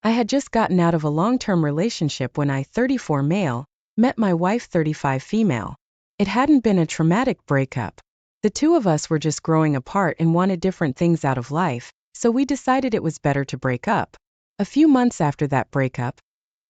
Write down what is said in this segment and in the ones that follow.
I had just gotten out of a long-term relationship when I, 34 male, met my wife, 35 female. It hadn't been a traumatic breakup. The two of us were just growing apart and wanted different things out of life, so we decided it was better to break up. A few months after that breakup,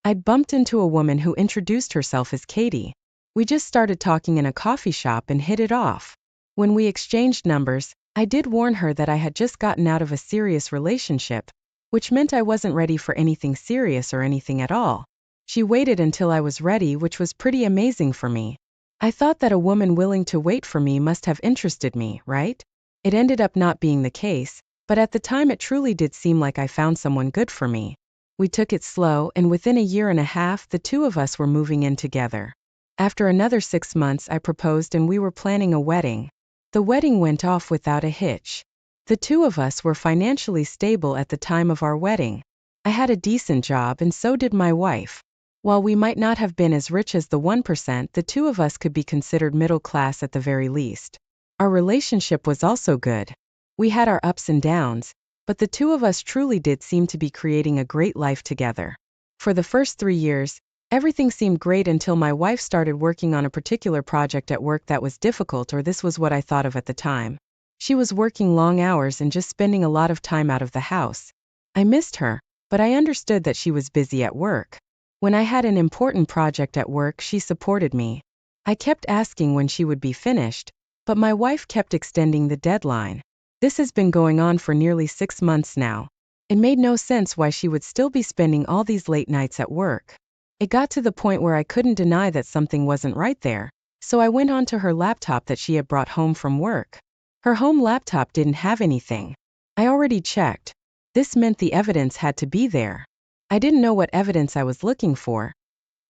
I'd bumped into a woman who introduced herself as Katie. We just started talking in a coffee shop and hit it off. When we exchanged numbers, I did warn her that I had just gotten out of a serious relationship, which meant I wasn't ready for anything serious or anything at all. She waited until I was ready, which was pretty amazing for me. I thought that a woman willing to wait for me must have interested me, right? It ended up not being the case, but at the time it truly did seem like I found someone good for me. We took it slow, and within a year and a half, the two of us were moving in together. After another 6 months, I proposed and we were planning a wedding. The wedding went off without a hitch. The two of us were financially stable at the time of our wedding. I had a decent job and so did my wife. While we might not have been as rich as the 1%, the two of us could be considered middle class at the very least. Our relationship was also good. We had our ups and downs, but the two of us truly did seem to be creating a great life together. For the first 3 years, everything seemed great until my wife started working on a particular project at work that was difficult, or this was what I thought of at the time. She was working long hours and just spending a lot of time out of the house. I missed her, but I understood that she was busy at work. When I had an important project at work, she supported me. I kept asking when she would be finished, but my wife kept extending the deadline. This has been going on for nearly 6 months now. It made no sense why she would still be spending all these late nights at work. It got to the point where I couldn't deny that something wasn't right there, so I went on to her laptop that she had brought home from work. Her home laptop didn't have anything. I already checked. This meant the evidence had to be there. I didn't know what evidence I was looking for,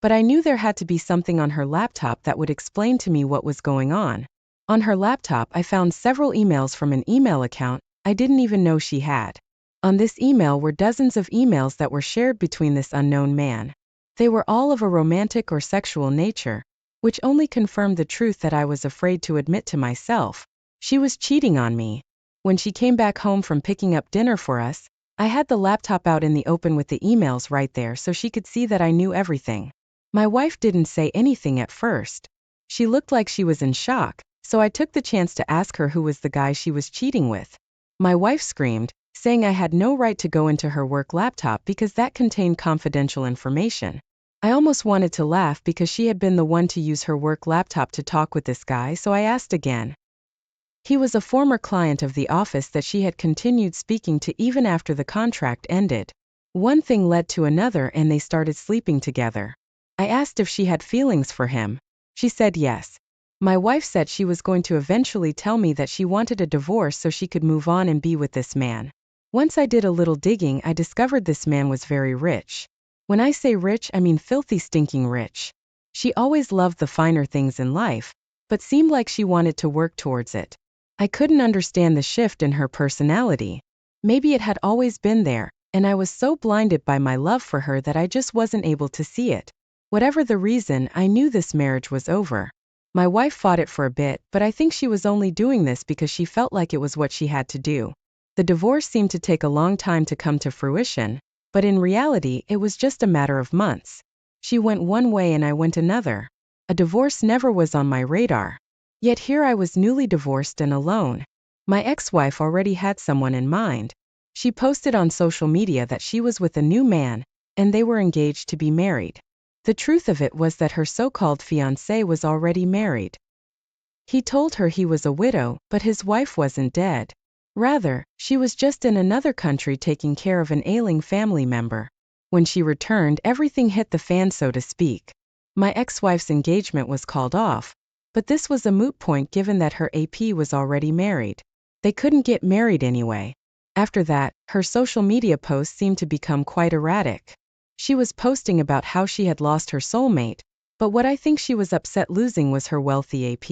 but I knew there had to be something on her laptop that would explain to me what was going on. On her laptop, I found several emails from an email account I didn't even know she had. On this email were dozens of emails that were shared between this unknown man. They were all of a romantic or sexual nature, which only confirmed the truth that I was afraid to admit to myself. She was cheating on me. When she came back home from picking up dinner for us, I had the laptop out in the open with the emails right there so she could see that I knew everything. My wife didn't say anything at first. She looked like she was in shock, so I took the chance to ask her who was the guy she was cheating with. My wife screamed, saying I had no right to go into her work laptop because that contained confidential information. I almost wanted to laugh because she had been the one to use her work laptop to talk with this guy, so I asked again. He was a former client of the office that she had continued speaking to even after the contract ended. One thing led to another and they started sleeping together. I asked if she had feelings for him. She said yes. My wife said she was going to eventually tell me that she wanted a divorce so she could move on and be with this man. Once I did a little digging, I discovered this man was very rich. When I say rich, I mean filthy stinking rich. She always loved the finer things in life, but seemed like she wanted to work towards it. I couldn't understand the shift in her personality. Maybe it had always been there, and I was so blinded by my love for her that I just wasn't able to see it. Whatever the reason, I knew this marriage was over. My wife fought it for a bit, but I think she was only doing this because she felt like it was what she had to do. The divorce seemed to take a long time to come to fruition, but in reality, it was just a matter of months. She went one way and I went another. A divorce never was on my radar. Yet here I was newly divorced and alone. My ex-wife already had someone in mind. She posted on social media that she was with a new man, and they were engaged to be married. The truth of it was that her so-called fiancé was already married. He told her he was a widow, but his wife wasn't dead. Rather, she was just in another country taking care of an ailing family member. When she returned, everything hit the fan, so to speak. My ex-wife's engagement was called off, but this was a moot point given that her AP was already married. They couldn't get married anyway. After that, her social media posts seemed to become quite erratic. She was posting about how she had lost her soulmate, but what I think she was upset losing was her wealthy AP.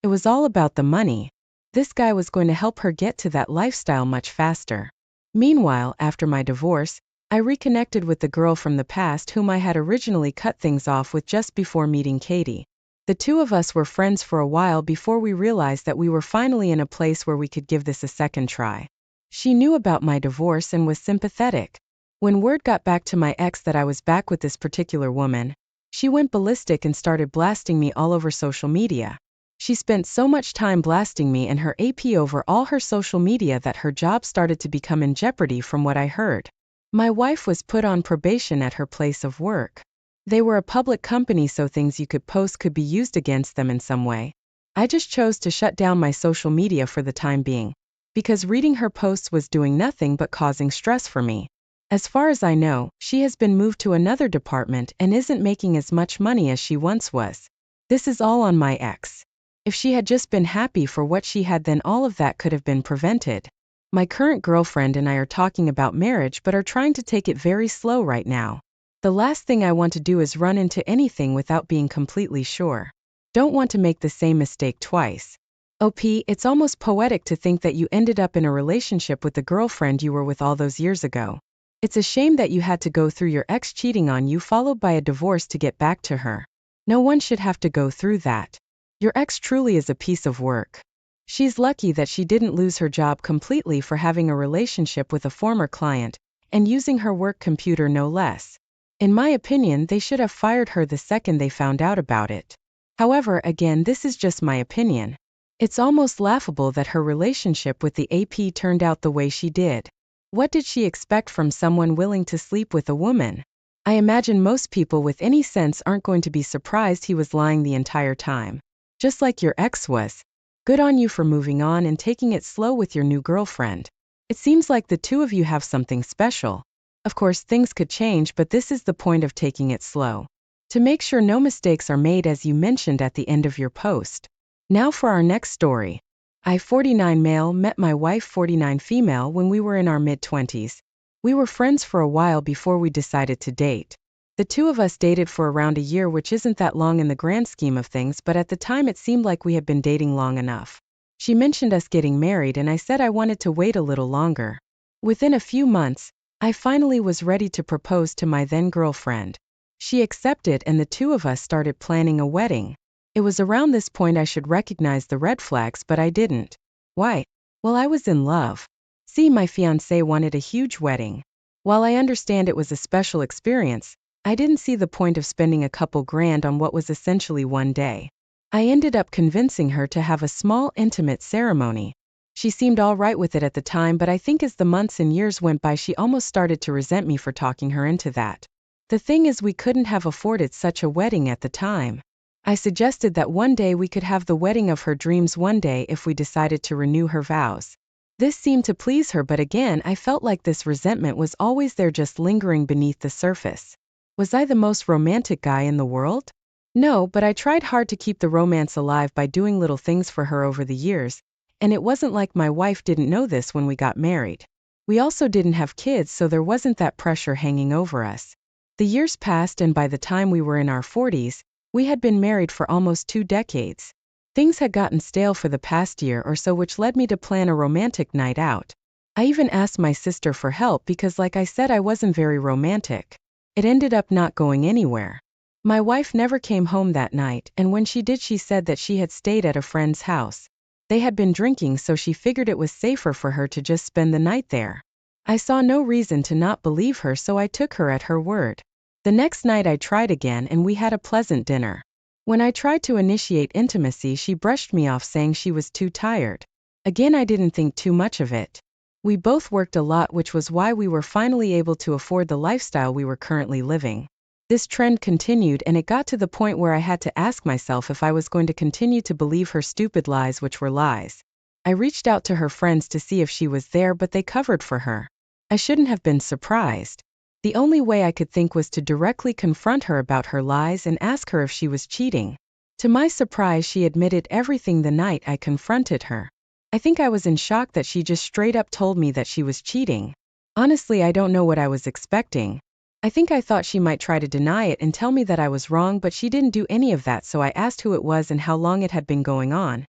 It was all about the money. This guy was going to help her get to that lifestyle much faster. Meanwhile, after my divorce, I reconnected with the girl from the past whom I had originally cut things off with just before meeting Katie. The two of us were friends for a while before we realized that we were finally in a place where we could give this a second try. She knew about my divorce and was sympathetic. When word got back to my ex that I was back with this particular woman, she went ballistic and started blasting me all over social media. She spent so much time blasting me and her AP over all her social media that her job started to become in jeopardy from what I heard. My wife was put on probation at her place of work. They were a public company, so things you could post could be used against them in some way. I just chose to shut down my social media for the time being, because reading her posts was doing nothing but causing stress for me. As far as I know, she has been moved to another department and isn't making as much money as she once was. This is all on my ex. If she had just been happy for what she had, then all of that could have been prevented. My current girlfriend and I are talking about marriage but are trying to take it very slow right now. The last thing I want to do is run into anything without being completely sure. Don't want to make the same mistake twice. OP, it's almost poetic to think that you ended up in a relationship with the girlfriend you were with all those years ago. It's a shame that you had to go through your ex cheating on you followed by a divorce to get back to her. No one should have to go through that. Your ex truly is a piece of work. She's lucky that she didn't lose her job completely for having a relationship with a former client, and using her work computer no less. In my opinion, they should have fired her the second they found out about it. However, again, this is just my opinion. It's almost laughable that her relationship with the AP turned out the way she did. What did she expect from someone willing to sleep with a woman? I imagine most people with any sense aren't going to be surprised he was lying the entire time. Just like your ex was. Good on you for moving on and taking it slow with your new girlfriend. It seems like the two of you have something special. Of course, things could change, but this is the point of taking it slow. To make sure no mistakes are made, as you mentioned at the end of your post. Now for our next story. I, 49 male, met my wife, 49 female, when we were in our mid-20s. We were friends for a while before we decided to date. The two of us dated for around a year, which isn't that long in the grand scheme of things, but at the time it seemed like we had been dating long enough. She mentioned us getting married and I said I wanted to wait a little longer. Within a few months, I finally was ready to propose to my then girlfriend. She accepted and the two of us started planning a wedding. It was around this point I should recognize the red flags, but I didn't. Why? Well, I was in love. See, my fiancé wanted a huge wedding. While I understand it was a special experience, I didn't see the point of spending a couple grand on what was essentially one day. I ended up convincing her to have a small, intimate ceremony. She seemed all right with it at the time, but I think as the months and years went by, she almost started to resent me for talking her into that. The thing is, we couldn't have afforded such a wedding at the time. I suggested that one day we could have the wedding of her dreams one day if we decided to renew her vows. This seemed to please her, but again, I felt like this resentment was always there, just lingering beneath the surface. Was I the most romantic guy in the world? No, but I tried hard to keep the romance alive by doing little things for her over the years, and it wasn't like my wife didn't know this when we got married. We also didn't have kids, so there wasn't that pressure hanging over us. The years passed, and by the time we were in our 40s, we had been married for almost 2 decades. Things had gotten stale for the past year or so, which led me to plan a romantic night out. I even asked my sister for help because, like I said, I wasn't very romantic. It ended up not going anywhere. My wife never came home that night, and when she did, she said that she had stayed at a friend's house. They had been drinking, so she figured it was safer for her to just spend the night there. I saw no reason to not believe her, so I took her at her word. The next night I tried again and we had a pleasant dinner. When I tried to initiate intimacy, she brushed me off, saying she was too tired. Again, I didn't think too much of it. We both worked a lot, which was why we were finally able to afford the lifestyle we were currently living. This trend continued, and it got to the point where I had to ask myself if I was going to continue to believe her stupid lies, which were lies. I reached out to her friends to see if she was there, but they covered for her. I shouldn't have been surprised. The only way I could think was to directly confront her about her lies and ask her if she was cheating. To my surprise, she admitted everything the night I confronted her. I think I was in shock that she just straight up told me that she was cheating. Honestly, I don't know what I was expecting. I think I thought she might try to deny it and tell me that I was wrong, but she didn't do any of that, so I asked who it was and how long it had been going on.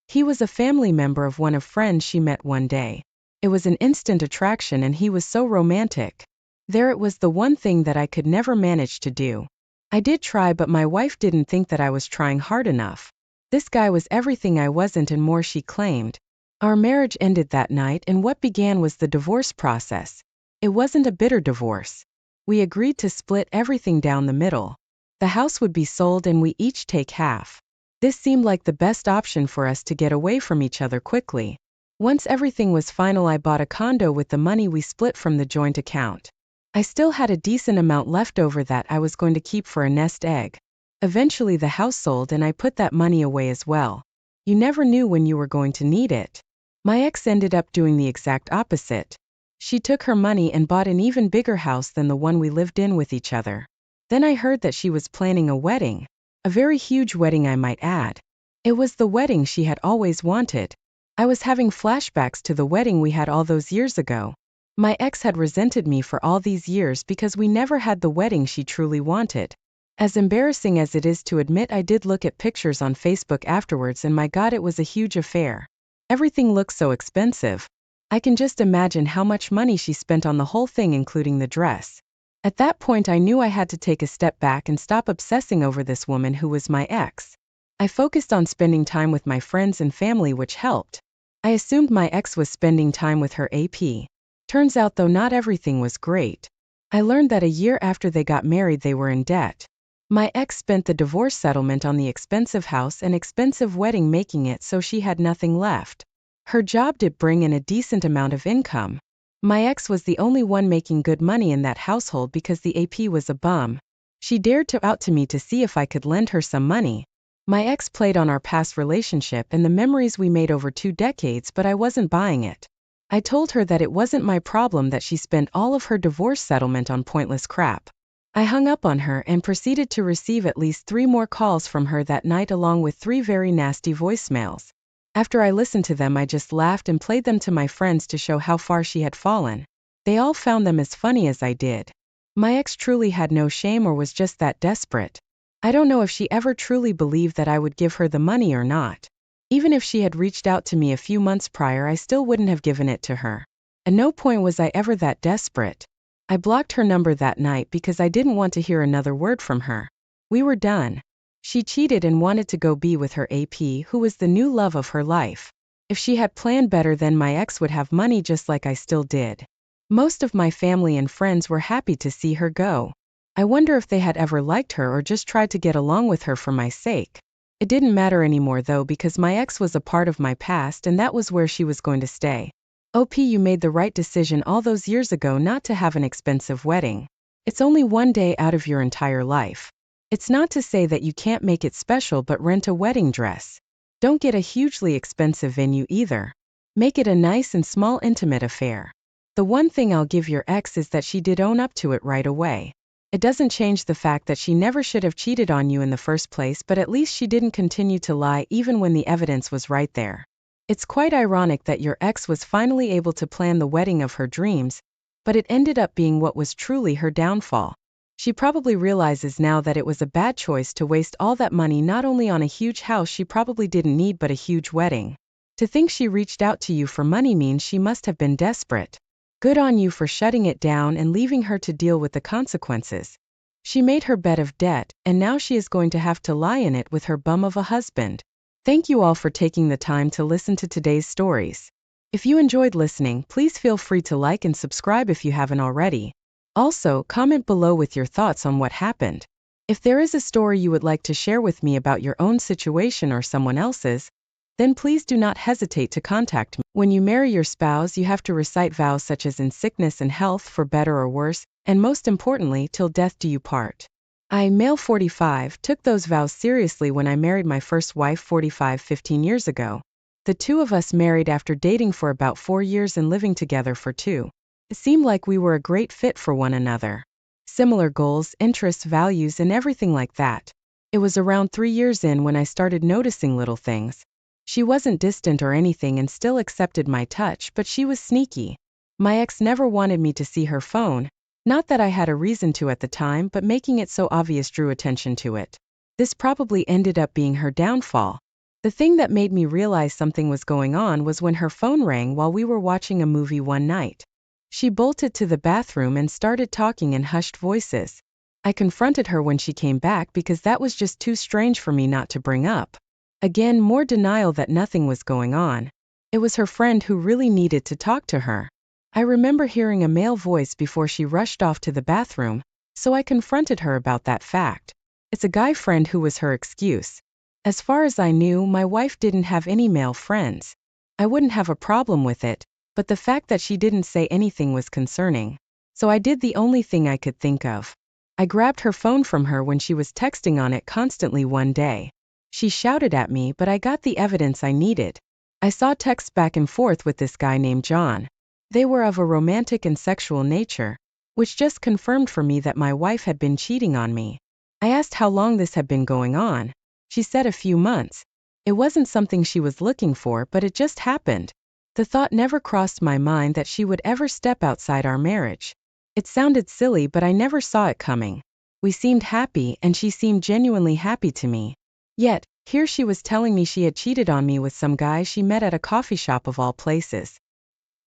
He was a family member of one of friends she met one day. It was an instant attraction, and he was so romantic. There it was, the one thing that I could never manage to do. I did try, but my wife didn't think that I was trying hard enough. This guy was everything I wasn't and more, she claimed. Our marriage ended that night, and what began was the divorce process. It wasn't a bitter divorce. We agreed to split everything down the middle. The house would be sold and we each take half. This seemed like the best option for us to get away from each other quickly. Once everything was final, I bought a condo with the money we split from the joint account. I still had a decent amount left over that I was going to keep for a nest egg. Eventually the house sold and I put that money away as well. You never knew when you were going to need it. My ex ended up doing the exact opposite. She took her money and bought an even bigger house than the one we lived in with each other. Then I heard that she was planning a wedding. A very huge wedding, I might add. It was the wedding she had always wanted. I was having flashbacks to the wedding we had all those years ago. My ex had resented me for all these years because we never had the wedding she truly wanted. As embarrassing as it is to admit, I did look at pictures on Facebook afterwards and my God, it was a huge affair. Everything looked so expensive. I can just imagine how much money she spent on the whole thing, including the dress. At that point I knew I had to take a step back and stop obsessing over this woman who was my ex. I focused on spending time with my friends and family, which helped. I assumed my ex was spending time with her AP. Turns out though not everything was great. I learned that a year after they got married they were in debt. My ex spent the divorce settlement on the expensive house and expensive wedding, making it so she had nothing left. Her job did bring in a decent amount of income. My ex was the only one making good money in that household because the AP was a bum. She dared to out to me to see if I could lend her some money. My ex played on our past relationship and the memories we made over 2 decades, but I wasn't buying it. I told her that it wasn't my problem that she spent all of her divorce settlement on pointless crap. I hung up on her and proceeded to receive at least 3 more calls from her that night, along with 3 very nasty voicemails. After I listened to them, I just laughed and played them to my friends to show how far she had fallen. They all found them as funny as I did. My ex truly had no shame, or was just that desperate. I don't know if she ever truly believed that I would give her the money or not. Even if she had reached out to me a few months prior, I still wouldn't have given it to her. At no point was I ever that desperate. I blocked her number that night because I didn't want to hear another word from her. We were done. She cheated and wanted to go be with her AP, who was the new love of her life. If she had planned better, then my ex would have money just like I still did. Most of my family and friends were happy to see her go. I wonder if they had ever liked her or just tried to get along with her for my sake. It didn't matter anymore though, because my ex was a part of my past and that was where she was going to stay. OP, you made the right decision all those years ago not to have an expensive wedding. It's only one day out of your entire life. It's not to say that you can't make it special, but rent a wedding dress. Don't get a hugely expensive venue either. Make it a nice and small intimate affair. The one thing I'll give your ex is that she did own up to it right away. It doesn't change the fact that she never should have cheated on you in the first place, but at least she didn't continue to lie even when the evidence was right there. It's quite ironic that your ex was finally able to plan the wedding of her dreams, but it ended up being what was truly her downfall. She probably realizes now that it was a bad choice to waste all that money not only on a huge house she probably didn't need, but a huge wedding. To think she reached out to you for money means she must have been desperate. Good on you for shutting it down and leaving her to deal with the consequences. She made her bed of debt, and now she is going to have to lie in it with her bum of a husband. Thank you all for taking the time to listen to today's stories. If you enjoyed listening, please feel free to like and subscribe if you haven't already. Also, comment below with your thoughts on what happened. If there is a story you would like to share with me about your own situation or someone else's, then please do not hesitate to contact me. When you marry your spouse, you have to recite vows such as in sickness and health, for better or worse, and most importantly, till death do you part. I, male 45, took those vows seriously when I married my first wife 15 years ago. The two of us married after dating for about 4 years and living together for 2. It seemed like we were a great fit for one another. Similar goals, interests, values, and everything like that. It was around 3 years in when I started noticing little things. She wasn't distant or anything and still accepted my touch, but she was sneaky. My ex never wanted me to see her phone. Not that I had a reason to at the time, but making it so obvious drew attention to it. This probably ended up being her downfall. The thing that made me realize something was going on was when her phone rang while we were watching a movie one night. She bolted to the bathroom and started talking in hushed voices. I confronted her when she came back because that was just too strange for me not to bring up. Again, more denial that nothing was going on. It was her friend who really needed to talk to her. I remember hearing a male voice before she rushed off to the bathroom, so I confronted her about that fact. It's a guy friend who was her excuse. As far as I knew, my wife didn't have any male friends. I wouldn't have a problem with it, but the fact that she didn't say anything was concerning. So I did the only thing I could think of. I grabbed her phone from her when she was texting on it constantly one day. She shouted at me, but I got the evidence I needed. I saw texts back and forth with this guy named John. They were of a romantic and sexual nature, which just confirmed for me that my wife had been cheating on me. I asked how long this had been going on. She said a few months. It wasn't something she was looking for, but it just happened. The thought never crossed my mind that she would ever step outside our marriage. It sounded silly, but I never saw it coming. We seemed happy, and she seemed genuinely happy to me. Yet, here she was telling me she had cheated on me with some guy she met at a coffee shop of all places.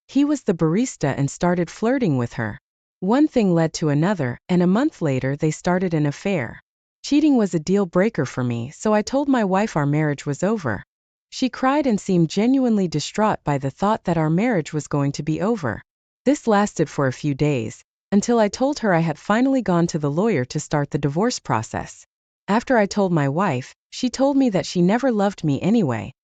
He was the barista and started flirting with her. One thing led to another, and a month later they started an affair. Cheating was a deal breaker for me, so I told my wife our marriage was over. She cried and seemed genuinely distraught by the thought that our marriage was going to be over. This lasted for a few days, until I told her I had finally gone to the lawyer to start the divorce process. After I told my wife, she told me that she never loved me anyway,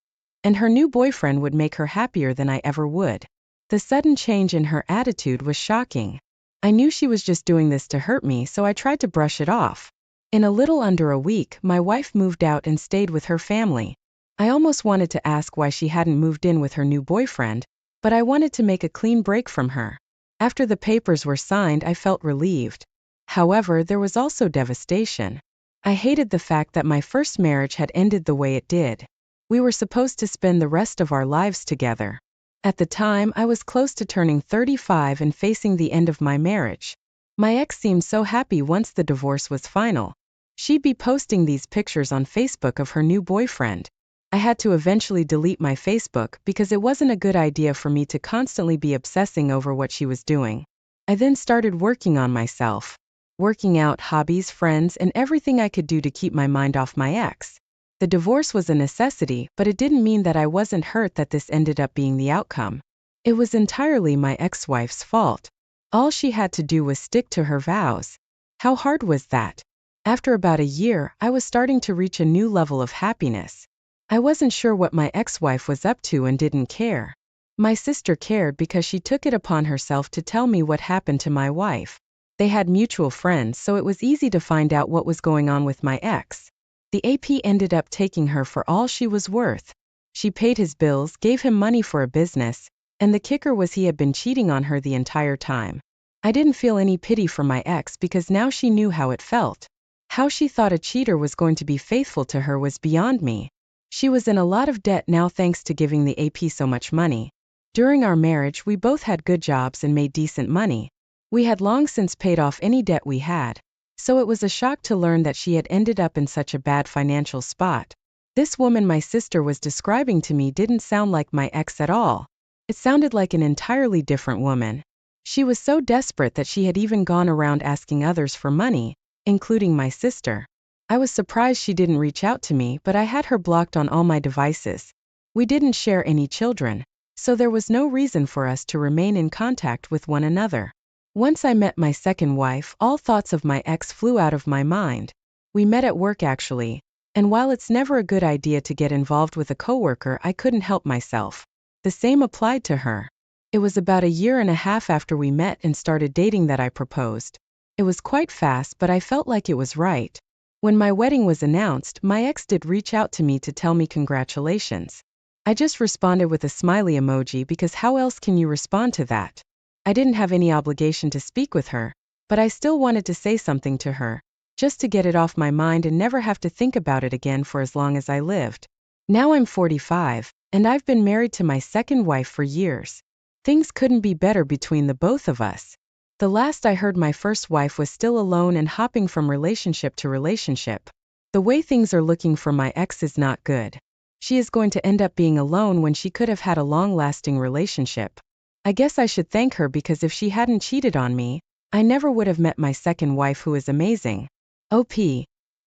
and her new boyfriend would make her happier than I ever would. The sudden change in her attitude was shocking. I knew she was just doing this to hurt me, so I tried to brush it off. In a little under a week, my wife moved out and stayed with her family. I almost wanted to ask why she hadn't moved in with her new boyfriend, but I wanted to make a clean break from her. After the papers were signed, I felt relieved. However, there was also devastation. I hated the fact that my first marriage had ended the way it did. We were supposed to spend the rest of our lives together. At the time, I was close to turning 35 and facing the end of my marriage. My ex seemed so happy once the divorce was final. She'd be posting these pictures on Facebook of her new boyfriend. I had to eventually delete my Facebook because it wasn't a good idea for me to constantly be obsessing over what she was doing. I then started working on myself. Working out, hobbies, friends, and everything I could do to keep my mind off my ex. The divorce was a necessity, but it didn't mean that I wasn't hurt that this ended up being the outcome. It was entirely my ex-wife's fault. All she had to do was stick to her vows. How hard was that? After about a year, I was starting to reach a new level of happiness. I wasn't sure what my ex-wife was up to and didn't care. My sister cared because she took it upon herself to tell me what happened to my wife. They had mutual friends, so it was easy to find out what was going on with my ex. The AP ended up taking her for all she was worth. She paid his bills, gave him money for a business, and the kicker was he had been cheating on her the entire time. I didn't feel any pity for my ex because now she knew how it felt. How she thought a cheater was going to be faithful to her was beyond me. She was in a lot of debt now thanks to giving the AP so much money. During our marriage, we both had good jobs and made decent money. We had long since paid off any debt we had. So it was a shock to learn that she had ended up in such a bad financial spot. This woman my sister was describing to me didn't sound like my ex at all. It sounded like an entirely different woman. She was so desperate that she had even gone around asking others for money, including my sister. I was surprised she didn't reach out to me, but I had her blocked on all my devices. We didn't share any children, so there was no reason for us to remain in contact with one another. Once I met my second wife, all thoughts of my ex flew out of my mind. We met at work actually, and while it's never a good idea to get involved with a coworker, I couldn't help myself. The same applied to her. It was about a year and a half after we met and started dating that I proposed. It was quite fast, but I felt like it was right. When my wedding was announced, my ex did reach out to me to tell me congratulations. I just responded with a smiley emoji because how else can you respond to that? I didn't have any obligation to speak with her, but I still wanted to say something to her, just to get it off my mind and never have to think about it again for as long as I lived. Now I'm 45, and I've been married to my second wife for years. Things couldn't be better between the both of us. The last I heard, my first wife was still alone and hopping from relationship to relationship. The way things are looking for my ex is not good. She is going to end up being alone when she could have had a long-lasting relationship. I guess I should thank her because if she hadn't cheated on me, I never would have met my second wife, who is amazing. OP.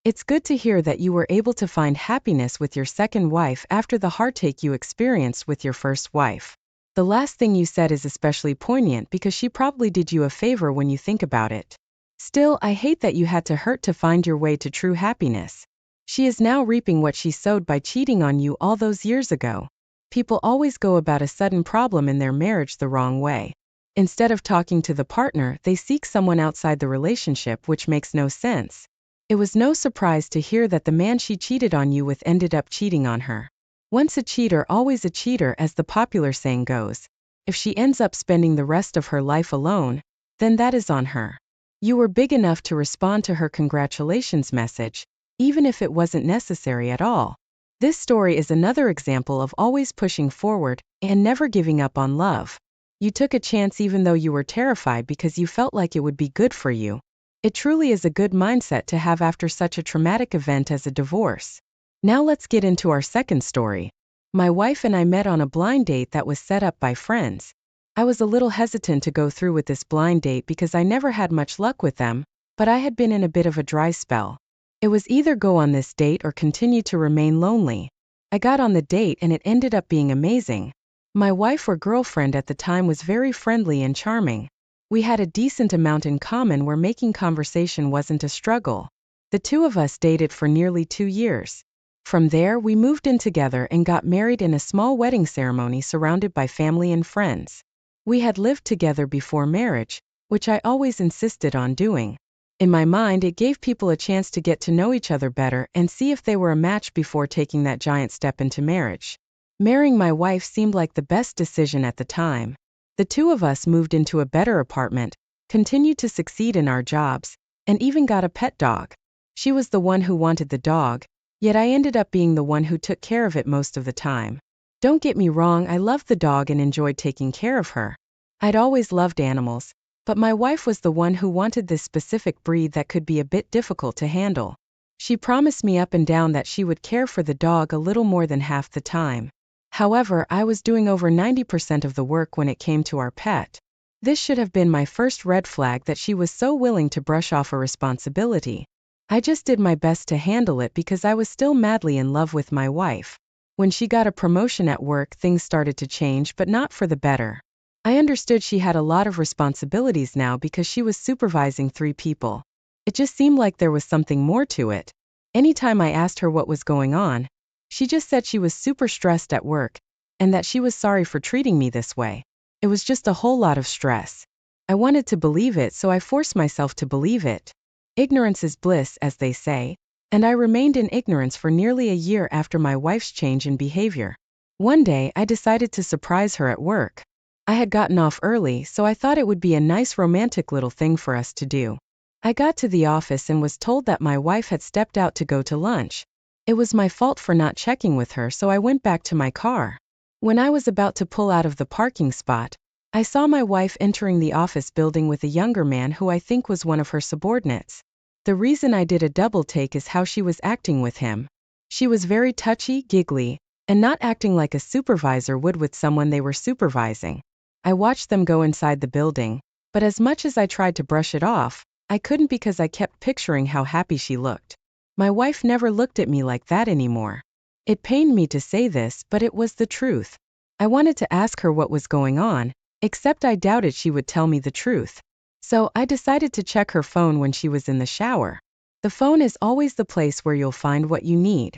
It's good to hear that you were able to find happiness with your second wife after the heartache you experienced with your first wife. The last thing you said is especially poignant because she probably did you a favor when you think about it. Still, I hate that you had to hurt to find your way to true happiness. She is now reaping what she sowed by cheating on you all those years ago. People always go about a sudden problem in their marriage the wrong way. Instead of talking to the partner, they seek someone outside the relationship, which makes no sense. It was no surprise to hear that the man she cheated on you with ended up cheating on her. Once a cheater, always a cheater, as the popular saying goes. If she ends up spending the rest of her life alone, then that is on her. You were big enough to respond to her congratulations message, even if it wasn't necessary at all. This story is another example of always pushing forward and never giving up on love. You took a chance even though you were terrified because you felt like it would be good for you. It truly is a good mindset to have after such a traumatic event as a divorce. Now let's get into our second story. My wife and I met on a blind date that was set up by friends. I was a little hesitant to go through with this blind date because I never had much luck with them, but I had been in a bit of a dry spell. It was either go on this date or continue to remain lonely. I got on the date and it ended up being amazing. My wife or girlfriend at the time was very friendly and charming. We had a decent amount in common where making conversation wasn't a struggle. The two of us dated for nearly 2 years. From there, we moved in together and got married in a small wedding ceremony surrounded by family and friends. We had lived together before marriage, which I always insisted on doing. In my mind, it gave people a chance to get to know each other better and see if they were a match before taking that giant step into marriage. Marrying my wife seemed like the best decision at the time. The two of us moved into a better apartment, continued to succeed in our jobs, and even got a pet dog. She was the one who wanted the dog, yet I ended up being the one who took care of it most of the time. Don't get me wrong, I loved the dog and enjoyed taking care of her. I'd always loved animals, but my wife was the one who wanted this specific breed that could be a bit difficult to handle. She promised me up and down that she would care for the dog a little more than half the time. However, I was doing over 90% of the work when it came to our pet. This should have been my first red flag that she was so willing to brush off a responsibility. I just did my best to handle it because I was still madly in love with my wife. When she got a promotion at work, things started to change, but not for the better. I understood she had a lot of responsibilities now because she was supervising 3 people. It just seemed like there was something more to it. Anytime I asked her what was going on, she just said she was super stressed at work, and that she was sorry for treating me this way. It was just a whole lot of stress. I wanted to believe it, so I forced myself to believe it. Ignorance is bliss, as they say, and I remained in ignorance for nearly a year after my wife's change in behavior. One day, I decided to surprise her at work. I had gotten off early, so I thought it would be a nice romantic little thing for us to do. I got to the office and was told that my wife had stepped out to go to lunch. It was my fault for not checking with her, so I went back to my car. When I was about to pull out of the parking spot, I saw my wife entering the office building with a younger man who I think was one of her subordinates. The reason I did a double take is how she was acting with him. She was very touchy, giggly, and not acting like a supervisor would with someone they were supervising. I watched them go inside the building, but as much as I tried to brush it off, I couldn't because I kept picturing how happy she looked. My wife never looked at me like that anymore. It pained me to say this, but it was the truth. I wanted to ask her what was going on, except I doubted she would tell me the truth. So I decided to check her phone when she was in the shower. The phone is always the place where you'll find what you need.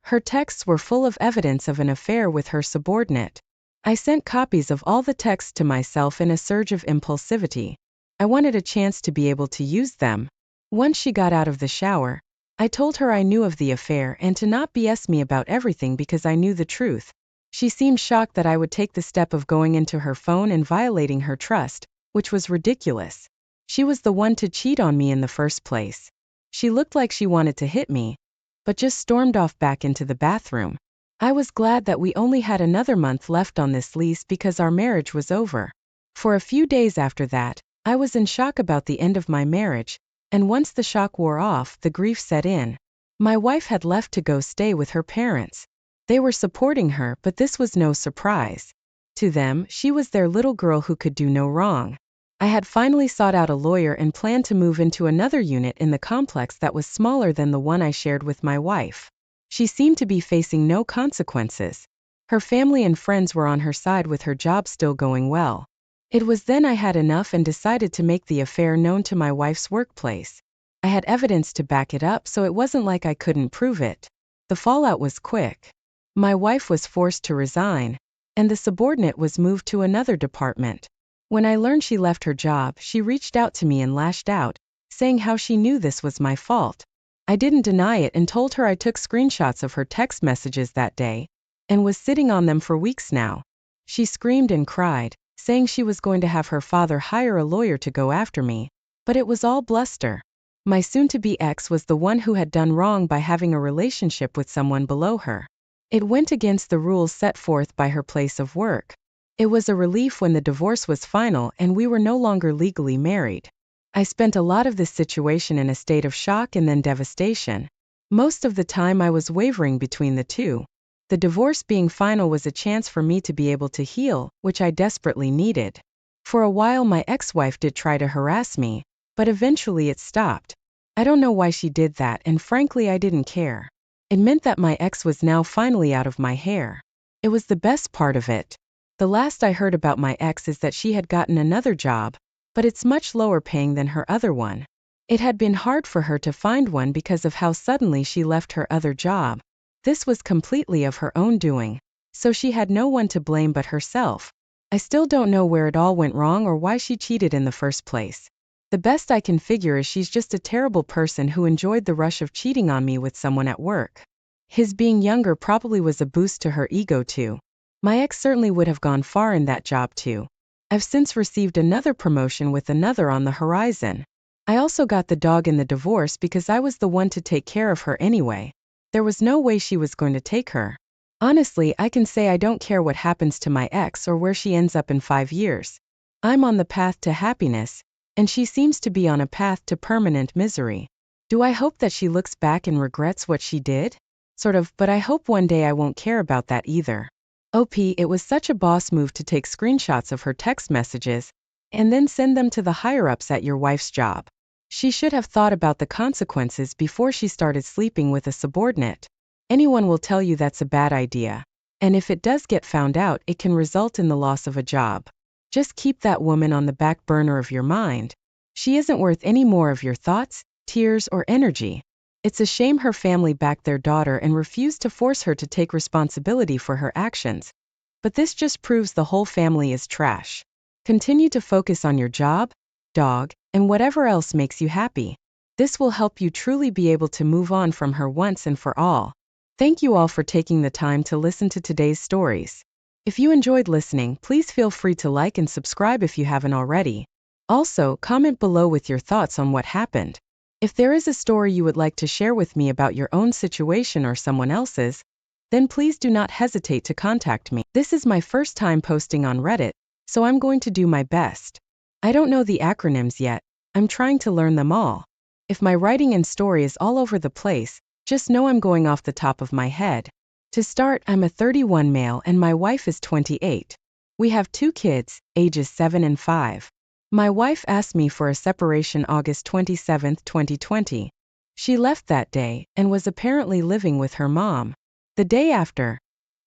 Her texts were full of evidence of an affair with her subordinate. I sent copies of all the texts to myself in a surge of impulsivity. I wanted a chance to be able to use them. Once she got out of the shower, I told her I knew of the affair and to not BS me about everything because I knew the truth. She seemed shocked that I would take the step of going into her phone and violating her trust, which was ridiculous. She was the one to cheat on me in the first place. She looked like she wanted to hit me, but just stormed off back into the bathroom. I was glad that we only had another month left on this lease because our marriage was over. For a few days after that, I was in shock about the end of my marriage, and once the shock wore off, the grief set in. My wife had left to go stay with her parents. They were supporting her, but this was no surprise. To them, she was their little girl who could do no wrong. I had finally sought out a lawyer and planned to move into another unit in the complex that was smaller than the one I shared with my wife. She seemed to be facing no consequences. Her family and friends were on her side with her job still going well. It was then I had enough and decided to make the affair known to my wife's workplace. I had evidence to back it up, so it wasn't like I couldn't prove it. The fallout was quick. My wife was forced to resign, and the subordinate was moved to another department. When I learned she left her job, she reached out to me and lashed out, saying how she knew this was my fault. I didn't deny it and told her I took screenshots of her text messages that day, and was sitting on them for weeks now. She screamed and cried, saying she was going to have her father hire a lawyer to go after me, but it was all bluster. My soon-to-be ex was the one who had done wrong by having a relationship with someone below her. It went against the rules set forth by her place of work. It was a relief when the divorce was final and we were no longer legally married. I spent a lot of this situation in a state of shock and then devastation. Most of the time I was wavering between the two. The divorce being final was a chance for me to be able to heal, which I desperately needed. For a while my ex-wife did try to harass me, but eventually it stopped. I don't know why she did that, and frankly I didn't care. It meant that my ex was now finally out of my hair. It was the best part of it. The last I heard about my ex is that she had gotten another job, but it's much lower paying than her other one. It had been hard for her to find one because of how suddenly she left her other job. This was completely of her own doing, so she had no one to blame but herself. I still don't know where it all went wrong or why she cheated in the first place. The best I can figure is she's just a terrible person who enjoyed the rush of cheating on me with someone at work. His being younger probably was a boost to her ego too. My ex certainly would have gone far in that job too. I've since received another promotion with another on the horizon. I also got the dog in the divorce because I was the one to take care of her anyway. There was no way she was going to take her. Honestly, I can say I don't care what happens to my ex or where she ends up in 5 years. I'm on the path to happiness, and she seems to be on a path to permanent misery. Do I hope that she looks back and regrets what she did? Sort of, but I hope one day I won't care about that either. It was such a boss move to take screenshots of her text messages and then send them to the higher-ups at your wife's job. She should have thought about the consequences before she started sleeping with a subordinate. Anyone will tell you that's a bad idea. And if it does get found out, it can result in the loss of a job. Just keep that woman on the back burner of your mind. She isn't worth any more of your thoughts, tears, or energy. It's a shame her family backed their daughter and refused to force her to take responsibility for her actions. But this just proves the whole family is trash. Continue to focus on your job, dog, and whatever else makes you happy. This will help you truly be able to move on from her once and for all. Thank you all for taking the time to listen to today's stories. If you enjoyed listening, please feel free to like and subscribe if you haven't already. Also, comment below with your thoughts on what happened. If there is a story you would like to share with me about your own situation or someone else's, then please do not hesitate to contact me. This is my first time posting on Reddit, so I'm going to do my best. I don't know the acronyms yet. I'm trying to learn them all. If my writing and story is all over the place, just know I'm going off the top of my head. To start, I'm a 31 male and my wife is 28. We have 2 kids, ages 7 and 5. My wife asked me for a separation August 27, 2020. She left that day and was apparently living with her mom. The day after,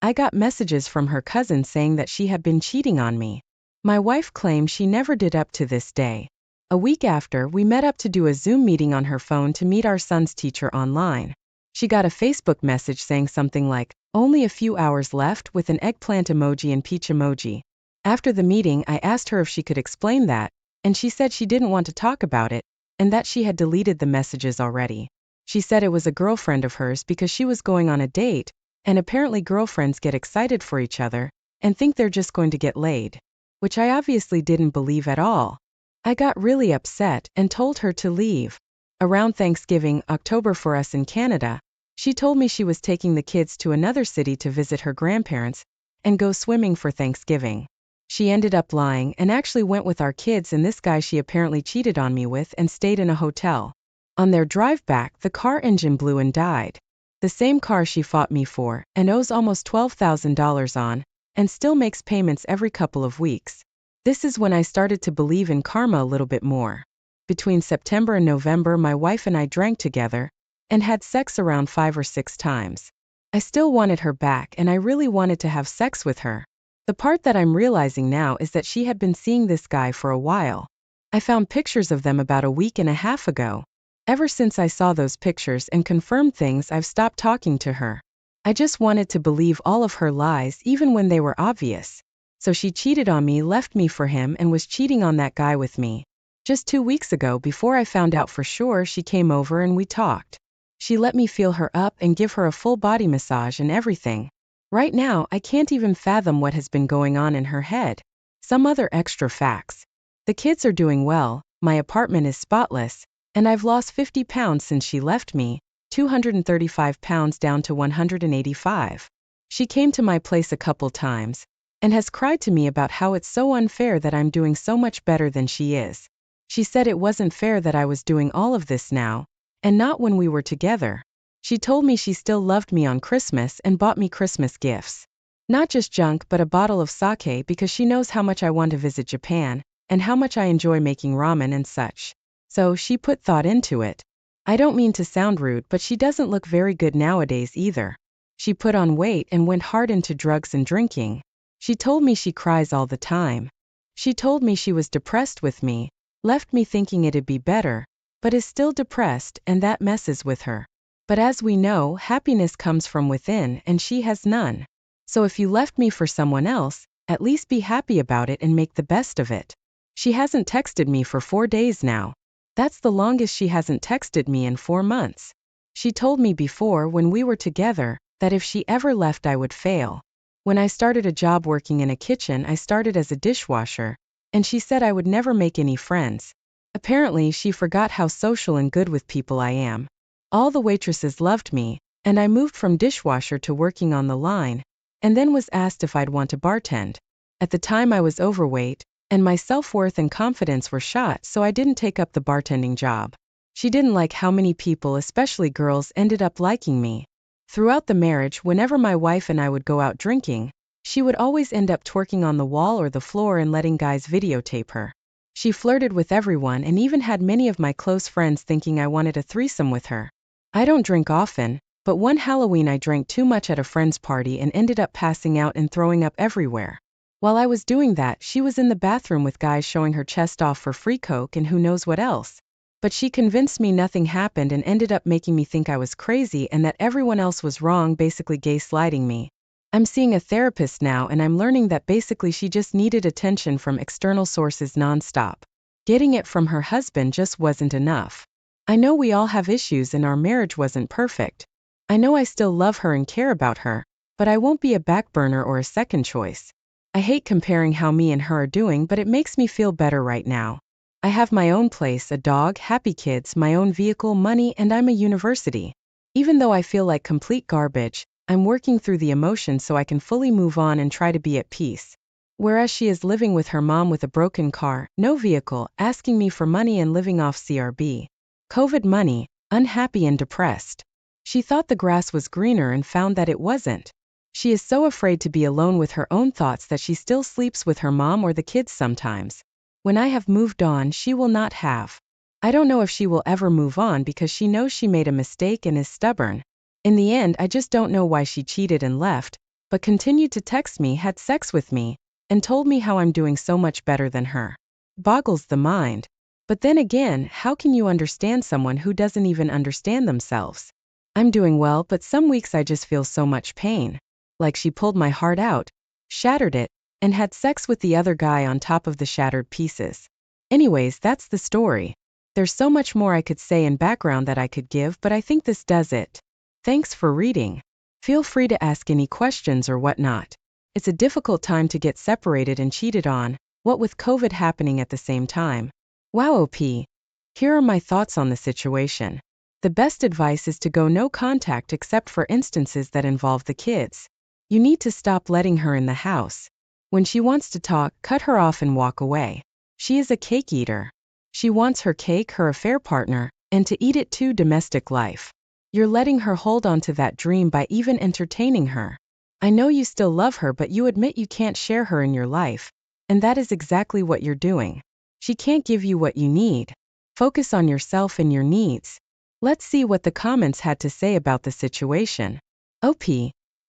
I got messages from her cousin saying that she had been cheating on me. My wife claimed she never did up to this day. A week after, we met up to do a Zoom meeting on her phone to meet our son's teacher online. She got a Facebook message saying something like, "Only a few hours left," with an eggplant emoji and peach emoji. After the meeting, I asked her if she could explain that, and she said she didn't want to talk about it, and that she had deleted the messages already. She said it was a girlfriend of hers because she was going on a date, and apparently girlfriends get excited for each other and think they're just going to get laid, which I obviously didn't believe at all. I got really upset and told her to leave. Around Thanksgiving, October for us in Canada, she told me she was taking the kids to another city to visit her grandparents and go swimming for Thanksgiving. She ended up lying and actually went with our kids and this guy she apparently cheated on me with and stayed in a hotel. On their drive back, the car engine blew and died. The same car she fought me for and owes almost $12,000 on, and still makes payments every couple of weeks. This is when I started to believe in karma a little bit more. Between September and November, my wife and I drank together and had sex around 5 or 6 times. I still wanted her back and I really wanted to have sex with her. The part that I'm realizing now is that she had been seeing this guy for a while. I found pictures of them about a week and a half ago. Ever since I saw those pictures and confirmed things, I've stopped talking to her. I just wanted to believe all of her lies even when they were obvious. So she cheated on me, left me for him, and was cheating on that guy with me. Just 2 weeks ago, before I found out for sure, she came over and we talked. She let me feel her up and give her a full body massage and everything. Right now, I can't even fathom what has been going on in her head. Some other extra facts. The kids are doing well, my apartment is spotless, and I've lost 50 pounds since she left me, 235 pounds down to 185. She came to my place a couple times, and has cried to me about how it's so unfair that I'm doing so much better than she is. She said it wasn't fair that I was doing all of this now, and not when we were together. She told me she still loved me on Christmas and bought me Christmas gifts. Not just junk but a bottle of sake because she knows how much I want to visit Japan, and how much I enjoy making ramen and such. So she put thought into it. I don't mean to sound rude, but she doesn't look very good nowadays either. She put on weight and went hard into drugs and drinking. She told me she cries all the time. She told me she was depressed with me, left me thinking it'd be better, but is still depressed, and that messes with her. But as we know, happiness comes from within and she has none. So if you left me for someone else, at least be happy about it and make the best of it. She hasn't texted me for 4 days now. That's the longest she hasn't texted me in 4 months. She told me before, when we were together, that if she ever left I would fail. When I started a job working in a kitchen, I started as a dishwasher, and she said I would never make any friends. Apparently she forgot how social and good with people I am. All the waitresses loved me, and I moved from dishwasher to working on the line, and then was asked if I'd want to bartend. At the time I was overweight, and my self-worth and confidence were shot, so I didn't take up the bartending job. She didn't like how many people, especially girls, ended up liking me. Throughout the marriage, whenever my wife and I would go out drinking, she would always end up twerking on the wall or the floor and letting guys videotape her. She flirted with everyone and even had many of my close friends thinking I wanted a threesome with her. I don't drink often, but one Halloween I drank too much at a friend's party and ended up passing out and throwing up everywhere. While I was doing that, she was in the bathroom with guys showing her chest off for free coke and who knows what else. But she convinced me nothing happened and ended up making me think I was crazy and that everyone else was wrong, basically gaslighting me. I'm seeing a therapist now and I'm learning that basically she just needed attention from external sources nonstop. Getting it from her husband just wasn't enough. I know we all have issues and our marriage wasn't perfect. I know I still love her and care about her, but I won't be a backburner or a second choice. I hate comparing how me and her are doing, but it makes me feel better right now. I have my own place, a dog, happy kids, my own vehicle, money, and I'm a university. Even though I feel like complete garbage, I'm working through the emotions so I can fully move on and try to be at peace. Whereas she is living with her mom with a broken car, no vehicle, asking me for money and living off CRB. COVID money, unhappy and depressed. She thought the grass was greener and found that it wasn't. She is so afraid to be alone with her own thoughts that she still sleeps with her mom or the kids sometimes. When I have moved on, she will not have. I don't know if she will ever move on because she knows she made a mistake and is stubborn. In the end, I just don't know why she cheated and left, but continued to text me, had sex with me, and told me how I'm doing so much better than her. Boggles the mind. But then again, how can you understand someone who doesn't even understand themselves? I'm doing well, but some weeks I just feel so much pain. Like she pulled my heart out, shattered it, and had sex with the other guy on top of the shattered pieces. Anyways, that's the story. There's so much more I could say in background that I could give, but I think this does it. Thanks for reading. Feel free to ask any questions or whatnot. It's a difficult time to get separated and cheated on, what with COVID happening at the same time. Wow, OP. Here are my thoughts on the situation. The best advice is to go no contact except for instances that involve the kids. You need to stop letting her in the house. When she wants to talk, cut her off and walk away. She is a cake eater. She wants her cake, her affair partner, and to eat it too, domestic life. You're letting her hold on to that dream by even entertaining her. I know you still love her, but you admit you can't share her in your life, and that is exactly what you're doing. She can't give you what you need. Focus on yourself and your needs. Let's see what the comments had to say about the situation. OP.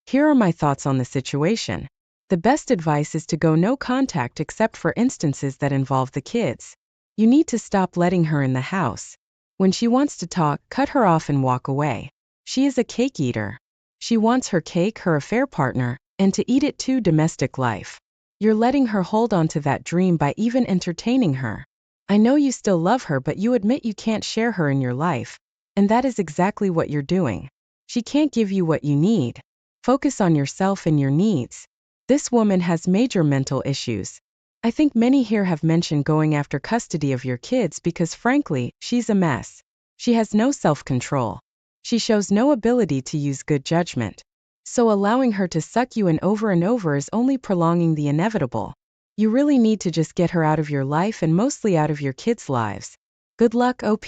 Here are my thoughts on the situation. The best advice is to go no contact except for instances that involve the kids. You need to stop letting her in the house. When she wants to talk, cut her off and walk away. She is a cake eater. She wants her cake, her affair partner, and to eat it too. Domestic life. You're letting her hold on to that dream by even entertaining her. I know you still love her, but you admit you can't share her in your life. And that is exactly what you're doing. She can't give you what you need. Focus on yourself and your needs. This woman has major mental issues. I think many here have mentioned going after custody of your kids because frankly, she's a mess. She has no self-control. She shows no ability to use good judgment. So allowing her to suck you in over and over is only prolonging the inevitable. You really need to just get her out of your life and mostly out of your kids' lives. Good luck, OP.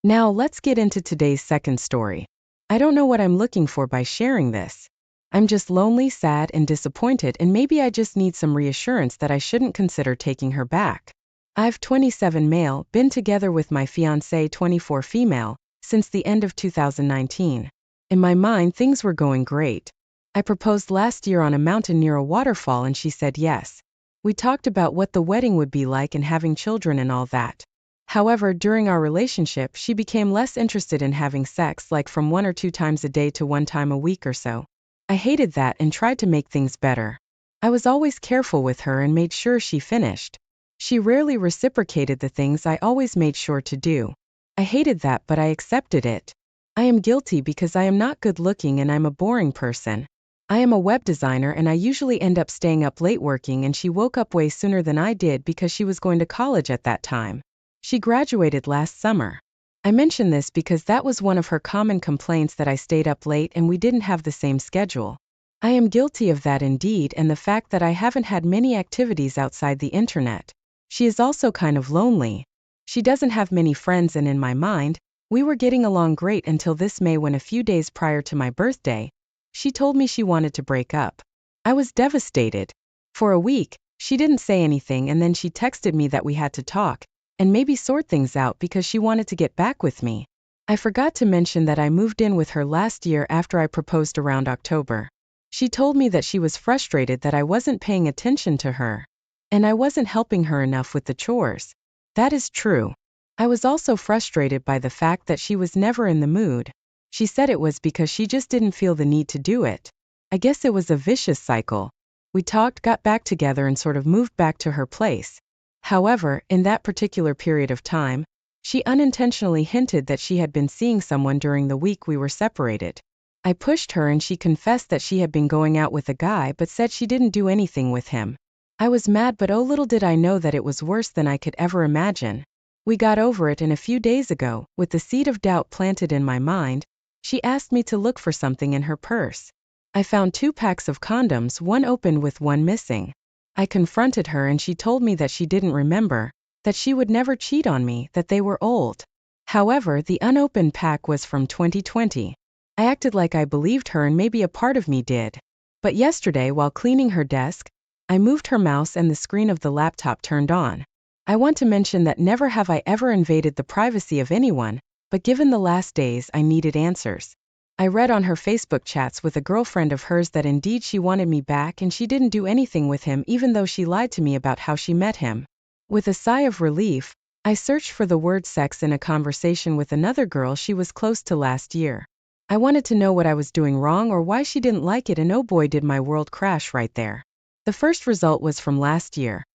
Now let's get into today's second story. I don't know what I'm looking for by sharing this. I'm just lonely, sad, and disappointed, and maybe I just need some reassurance that I shouldn't consider taking her back. I've 27 male, been together with my fiancé 24 female, since the end of 2019. In my mind, things were going great. I proposed last year on a mountain near a waterfall and she said yes. We talked about what the wedding would be like and having children and all that. However, during our relationship, she became less interested in having sex, like from 1 or 2 times a day to 1 time a week or so. I hated that and tried to make things better. I was always careful with her and made sure she finished. She rarely reciprocated the things I always made sure to do. I hated that, but I accepted it. I am guilty because I am not good looking and I'm a boring person. I am a web designer and I usually end up staying up late working, and she woke up way sooner than I did because she was going to college at that time. She graduated last summer. I mention this because that was one of her common complaints, that I stayed up late and we didn't have the same schedule. I am guilty of that indeed, and the fact that I haven't had many activities outside the internet. She is also kind of lonely. She doesn't have many friends, and in my mind, we were getting along great until this May, when a few days prior to my birthday, she told me she wanted to break up. I was devastated. For a week, she didn't say anything, and then she texted me that we had to talk and maybe sort things out because she wanted to get back with me. I forgot to mention that I moved in with her last year after I proposed around October. She told me that she was frustrated that I wasn't paying attention to her, and I wasn't helping her enough with the chores. That is true. I was also frustrated by the fact that she was never in the mood. She said it was because she just didn't feel the need to do it. I guess it was a vicious cycle. We talked, got back together, and sort of moved back to her place. However, in that particular period of time, she unintentionally hinted that she had been seeing someone during the week we were separated. I pushed her and she confessed that she had been going out with a guy but said she didn't do anything with him. I was mad, but oh, little did I know that it was worse than I could ever imagine. We got over it, and a few days ago, with the seed of doubt planted in my mind, she asked me to look for something in her purse. I found 2 packs of condoms, one open with one missing. I confronted her and she told me that she didn't remember, that she would never cheat on me, that they were old. However, the unopened pack was from 2020. I acted like I believed her, and maybe a part of me did. But yesterday, while cleaning her desk, I moved her mouse and the screen of the laptop turned on. I want to mention that never have I ever invaded the privacy of anyone, but given the last days, I needed answers. I read on her Facebook chats with a girlfriend of hers that indeed she wanted me back and she didn't do anything with him, even though she lied to me about how she met him. With a sigh of relief, I searched for the word sex in a conversation with another girl she was close to last year. I wanted to know what I was doing wrong or why she didn't like it, and oh boy, did my world crash right there. The first result was from last year,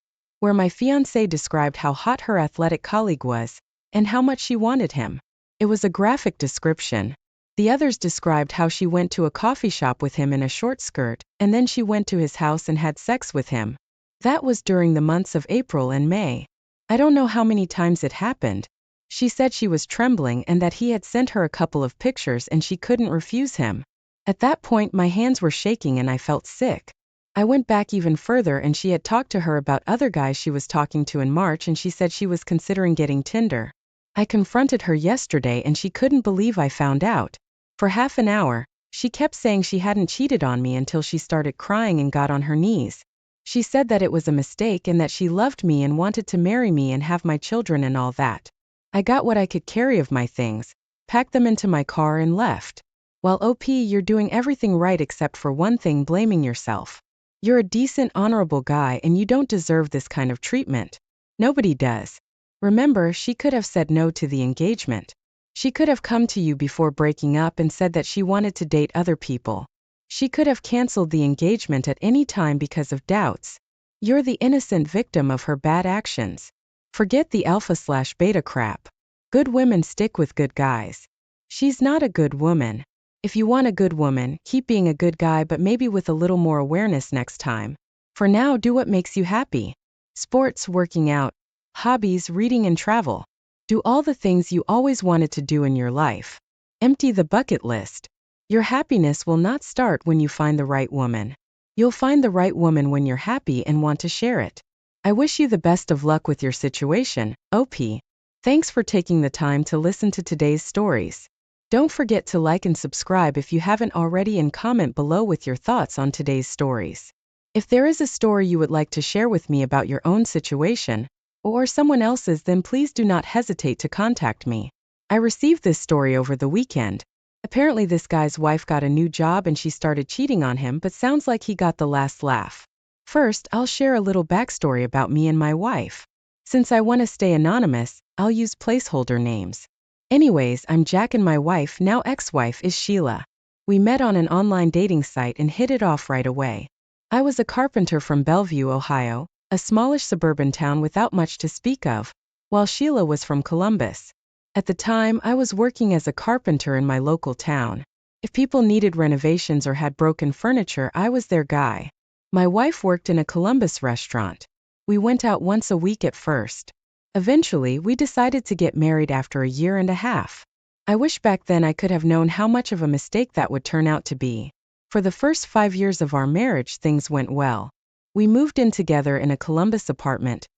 where my fiancé described how hot her athletic colleague was and how much she wanted him. It was a graphic description. The others described how she went to a coffee shop with him in a short skirt, and then she went to his house and had sex with him. That was during the months of April and May. I don't know how many times it happened. She said she was trembling and that he had sent her a couple of pictures and she couldn't refuse him. At that point, my hands were shaking and I felt sick. I went back even further, and she had talked to her about other guys she was talking to in March, and she said she was considering getting Tinder. I confronted her yesterday and she couldn't believe I found out. For half an hour, she kept saying she hadn't cheated on me until she started crying and got on her knees. She said that it was a mistake and that she loved me and wanted to marry me and have my children and all that. I got what I could carry of my things, packed them into my car and left. While OP, you're doing everything right except for one thing, blaming yourself. You're a decent, honorable guy and you don't deserve this kind of treatment. Nobody does. Remember, she could have said no to the engagement. She could have come to you before breaking up and said that she wanted to date other people. She could have canceled the engagement at any time because of doubts. You're the innocent victim of her bad actions. Forget the alpha/beta crap. Good women stick with good guys. She's not a good woman. If you want a good woman, keep being a good guy, but maybe with a little more awareness next time. For now, do what makes you happy. Sports, working out, hobbies, reading and travel. Do all the things you always wanted to do in your life. Empty the bucket list. Your happiness will not start when you find the right woman. You'll find the right woman when you're happy and want to share it. I wish you the best of luck with your situation, OP. Thanks for taking the time to listen to today's stories. Don't forget to like and subscribe if you haven't already, and comment below with your thoughts on today's stories. If there is a story you would like to share with me about your own situation, or someone else's, then please do not hesitate to contact me. I received this story over the weekend. Apparently this guy's wife got a new job and she started cheating on him, but sounds like he got the last laugh. First, I'll share a little backstory about me and my wife. Since I want to stay anonymous, I'll use placeholder names. Anyways, I'm Jack and my wife, now ex-wife, is Sheila. We met on an online dating site and hit it off right away. I was a carpenter from Bellevue, Ohio, a smallish suburban town without much to speak of, while Sheila was from Columbus. At the time, I was working as a carpenter in my local town. If people needed renovations or had broken furniture, I was their guy. My wife worked in a Columbus restaurant. We went out once a week at first. Eventually, we decided to get married after a year and a half. I wish back then I could have known how much of a mistake that would turn out to be. For the first 5 years of our marriage, things went well. We moved in together in a Columbus apartment,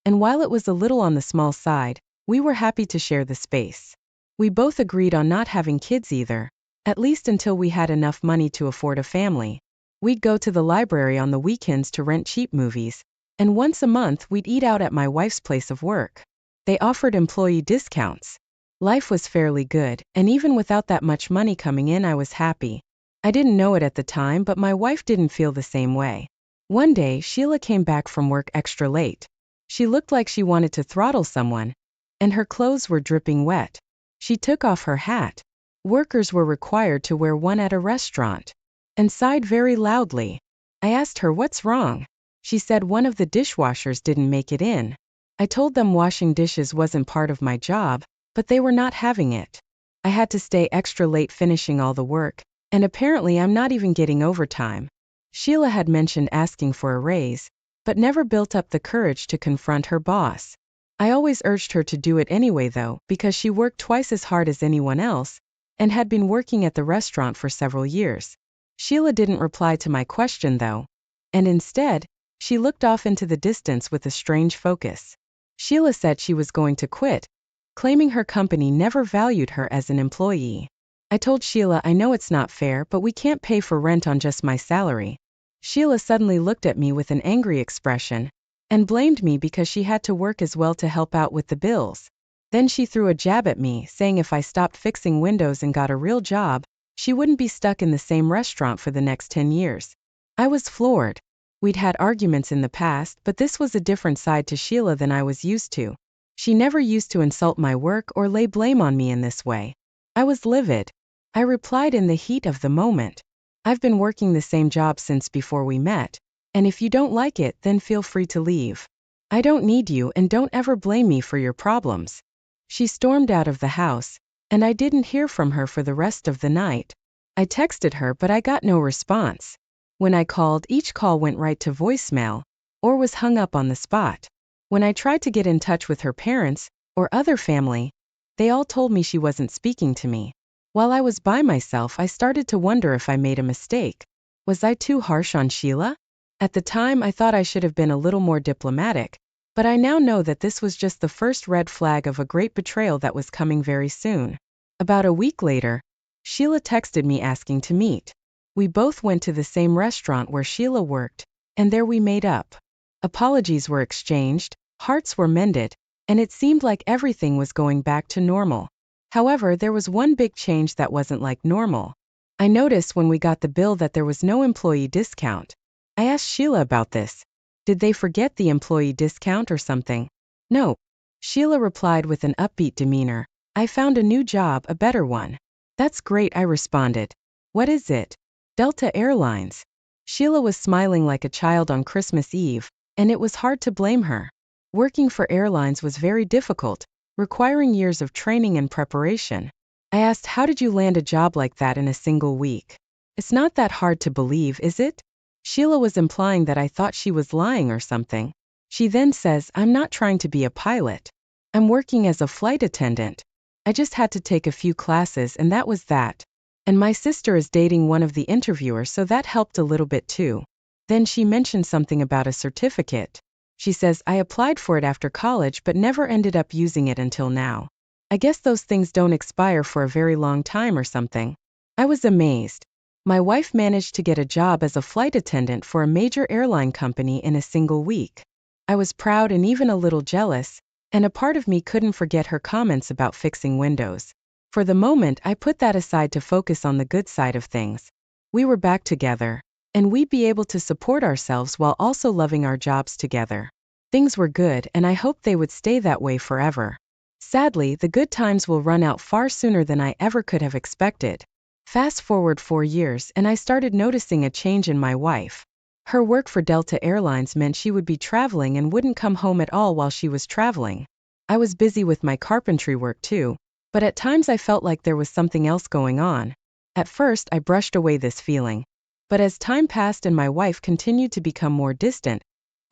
and while it was a little on the small side, we were happy to share the space. We both agreed on not having kids either, at least until we had enough money to afford a family. We'd go to the library on the weekends to rent cheap movies, and once a month we'd eat out at my wife's place of work. They offered employee discounts. Life was fairly good, and even without that much money coming in, I was happy. I didn't know it at the time, but my wife didn't feel the same way. One day, Sheila came back from work extra late. She looked like she wanted to throttle someone, and her clothes were dripping wet. She took off her hat. Workers were required to wear one at a restaurant, and sighed very loudly. I asked her what's wrong. She said one of the dishwashers didn't make it in. I told them washing dishes wasn't part of my job, but they were not having it. I had to stay extra late finishing all the work, and apparently I'm not even getting overtime. Sheila had mentioned asking for a raise, but never built up the courage to confront her boss. I always urged her to do it anyway though, because she worked twice as hard as anyone else, and had been working at the restaurant for several years. Sheila didn't reply to my question though, and instead, she looked off into the distance with a strange focus. Sheila said she was going to quit, claiming her company never valued her as an employee. I told Sheila I know it's not fair, but we can't pay for rent on just my salary. Sheila suddenly looked at me with an angry expression, and blamed me because she had to work as well to help out with the bills. Then she threw a jab at me, saying if I stopped fixing windows and got a real job, she wouldn't be stuck in the same restaurant for the next 10 years. I was floored. We'd had arguments in the past, but this was a different side to Sheila than I was used to. She never used to insult my work or lay blame on me in this way. I was livid. I replied in the heat of the moment. I've been working the same job since before we met, and if you don't like it, then feel free to leave. I don't need you, and don't ever blame me for your problems. She stormed out of the house, and I didn't hear from her for the rest of the night. I texted her, but I got no response. When I called, each call went right to voicemail, or was hung up on the spot. When I tried to get in touch with her parents, or other family, they all told me she wasn't speaking to me. While I was by myself, I started to wonder if I made a mistake. Was I too harsh on Sheila? At the time, I thought I should have been a little more diplomatic, but I now know that this was just the first red flag of a great betrayal that was coming very soon. About a week later, Sheila texted me asking to meet. We both went to the same restaurant where Sheila worked, and there we made up. Apologies were exchanged, hearts were mended, and it seemed like everything was going back to normal. However, there was one big change that wasn't like normal. I noticed when we got the bill that there was no employee discount. I asked Sheila about this. Did they forget the employee discount or something? No. Sheila replied with an upbeat demeanor. I found a new job, a better one. That's great, I responded. What is it? Delta Airlines. Sheila was smiling like a child on Christmas Eve, and it was hard to blame her. Working for airlines was very difficult, requiring years of training and preparation. I asked, how did you land a job like that in a single week? It's not that hard to believe, is it? Sheila was implying that I thought she was lying or something. She then says, I'm not trying to be a pilot. I'm working as a flight attendant. I just had to take a few classes and that was that. And my sister is dating one of the interviewers, so that helped a little bit too. Then she mentioned something about a certificate. She says, I applied for it after college but never ended up using it until now. I guess those things don't expire for a very long time or something. I was amazed. My wife managed to get a job as a flight attendant for a major airline company in a single week. I was proud and even a little jealous, and a part of me couldn't forget her comments about fixing windows. For the moment, I put that aside to focus on the good side of things. We were back together, and we'd be able to support ourselves while also loving our jobs together. Things were good, and I hoped they would stay that way forever. Sadly, the good times will run out far sooner than I ever could have expected. Fast forward 4 years, and I started noticing a change in my wife. Her work for Delta Airlines meant she would be traveling and wouldn't come home at all while she was traveling. I was busy with my carpentry work too, but at times I felt like there was something else going on. At first, I brushed away this feeling. But as time passed and my wife continued to become more distant,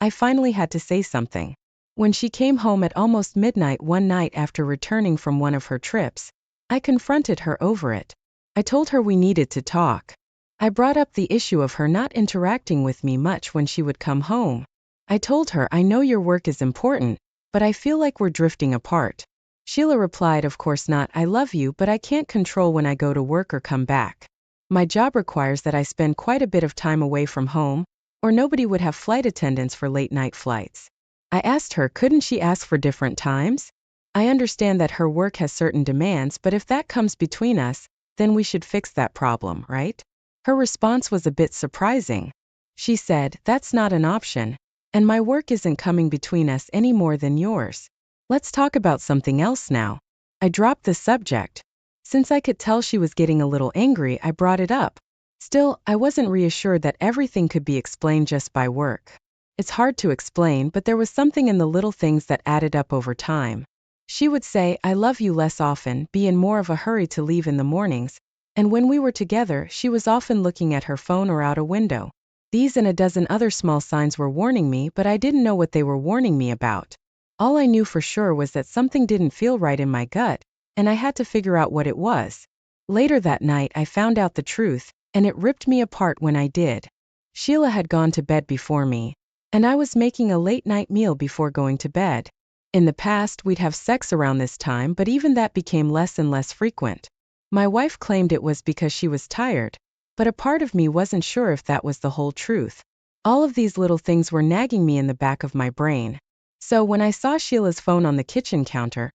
I finally had to say something. When she came home at almost midnight one night after returning from one of her trips, I confronted her over it. I told her we needed to talk. I brought up the issue of her not interacting with me much when she would come home. I told her, I know your work is important, but I feel like we're drifting apart. Sheila replied, of course not, I love you, but I can't control when I go to work or come back. My job requires that I spend quite a bit of time away from home, or nobody would have flight attendants for late night flights. I asked her, couldn't she ask for different times? I understand that her work has certain demands, but if that comes between us, then we should fix that problem, right? Her response was a bit surprising. She said, that's not an option, and my work isn't coming between us any more than yours. Let's talk about something else now. I dropped the subject. Since I could tell she was getting a little angry, I brought it up. Still, I wasn't reassured that everything could be explained just by work. It's hard to explain, but there was something in the little things that added up over time. She would say, I love you less often, be in more of a hurry to leave in the mornings, and when we were together, she was often looking at her phone or out a window. These and a dozen other small signs were warning me, but I didn't know what they were warning me about. All I knew for sure was that something didn't feel right in my gut, and I had to figure out what it was. Later that night, I found out the truth, and it ripped me apart when I did. Sheila had gone to bed before me, and I was making a late-night meal before going to bed. In the past, we'd have sex around this time, but even that became less and less frequent. My wife claimed it was because she was tired, but a part of me wasn't sure if that was the whole truth. All of these little things were nagging me in the back of my brain. So when I saw Sheila's phone on the kitchen counter,